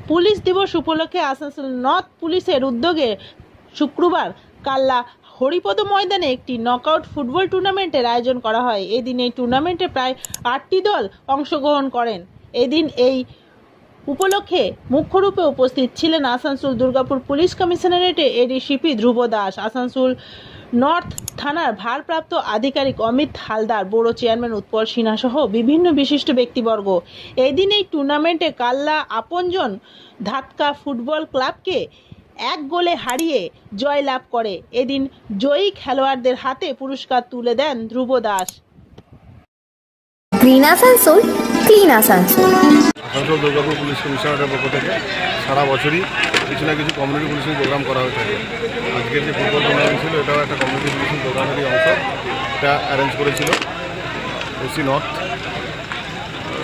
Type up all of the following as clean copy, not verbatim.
Police দিবস উপলক্ষে Asansol north পুলিশের উদ্যোগে শুক্রবার কাল্লা হরিপদ ময়দানে একটি নকআউট ফুটবল টুর্নামেন্টের আয়োজন করা হয়। এদিন এই টুর্নামেন্টে প্রায় 8টি দল অংশগ্রহণ করেন। এদিন এই উপলক্ষে মুখ্যরূপে উপস্থিত ছিলেন আসানসোল দুর্গাপুর পুলিশ কমিশনারেটের এডিসিপি ধ্রুব দাস, আসানসোল নর্থ থানার ভারপ্রাপ্ত আধিকারিক অমিত হালদার, বড় চেয়ারম্যান উৎপল সিনহা সহ বিভিন্ন বিশিষ্ট ব্যক্তিবর্গ। এদিন এই টুর্নামেন্টে কাল্লা আপনজন ধাতকা ফুটবল ক্লাবকে 1 গোলে হারিয়ে জয়লাভ করে। এদিন জয়ী খেলোয়াড়দের হাতে পুরস্কার তুলে দেন Dhruba Das. Green Asansol, clean Asansol. Asansol Durgapur police কমিশনারের পক্ষ থেকে সারা বছরই কিছু না কিছু কমিউনিটি পুলিশিং প্রোগ্রাম করা হয়ে থাকে। আজকের যে ফুটবল টুর্নামেন্ট ছিল এটাও একটা কমিউনিটি পুলিশিং প্রোগ্রামেরই অংশ। এটা অ্যারেঞ্জ করেছিল ওসি নর্থ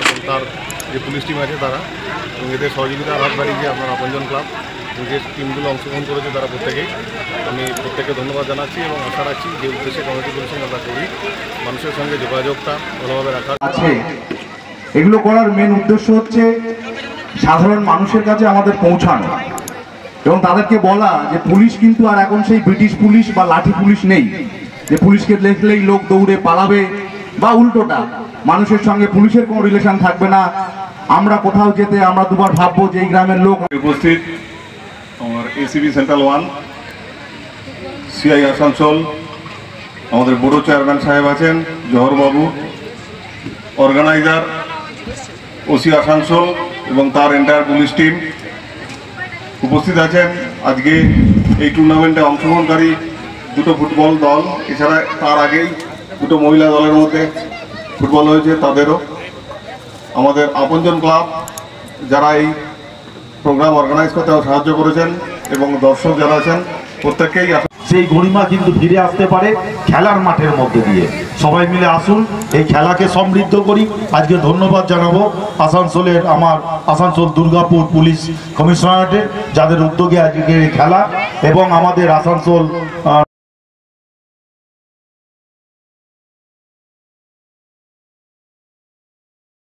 এবং তার যে পুলিশ টিম আছে তারা, এবং এদের সহযোগিতার হাত বাড়িয়ে আপনার আপনজন ক্লাব যে টিমগুলো অংশগ্রহণ করেছে তারা প্রত্যেকেই, আমি প্রত্যেককে ধন্যবাদ জানাচ্ছি এবং আশা রাখছি যে উদ্দেশ্যে কমিউনিটি পুলিশিং আমরা করি মানুষের সঙ্গে যোগাযোগটা ভালোভাবে রাখা আছে। এগুলো করার মেন উদ্দেশ্য হচ্ছে সাধারণ মানুষের কাছে আমাদের পৌঁছানো এবং তাদেরকে বলা যে পুলিশ কিন্তু আর এখন সেই ব্রিটিশ পুলিশ বা লাঠি পুলিশ নেই, যে পুলিশকে দেখলেই লোক দৌড়ে পালাবে বা উল্টোটা মানুষের সঙ্গে পুলিশের কোনো রিলেশন থাকবে না। আমরা কোথাও যেতে আমরা দুবার ভাববো যে এই গ্রামের লোক। উপস্থিত আমার এসিবি সেন্ট্রাল 1, সিআই আসানসোল, আমাদের বড় চেয়ারম্যান সাহেব আছেন জহরবাবু, অর্গানাইজার ওসি আসানসোল এবং তার এন্টায়ার পুলিশ টিম উপস্থিত আছেন। আজকে এই টুর্নামেন্টে অংশগ্রহণকারী দুটো ফুটবল দল, এছাড়া তার আগেই দুটো মহিলা দলের মধ্যে ফুটবল হয়েছে, তাদেরও আমাদের আপনজন ক্লাব যারা এই প্রোগ্রাম অর্গানাইজ করতে সাহায্য করেছেন এবং দর্শক যারা আছেন প্রত্যেককেই সেই গরিমা কিন্তু ফিরে আসতে পারে খেলার মাঠের মধ্যে দিয়ে। সবাই মিলে আসুন, এই খেলাকে সমৃদ্ধ করি। আজকে ধন্যবাদ জানাবো আসানসোলের আমার আসানসোল দুর্গাপুর পুলিশ কমিশনারেটের যাদের উদ্যোগে আজকে এই খেলা, এবং আমাদের আসানসোল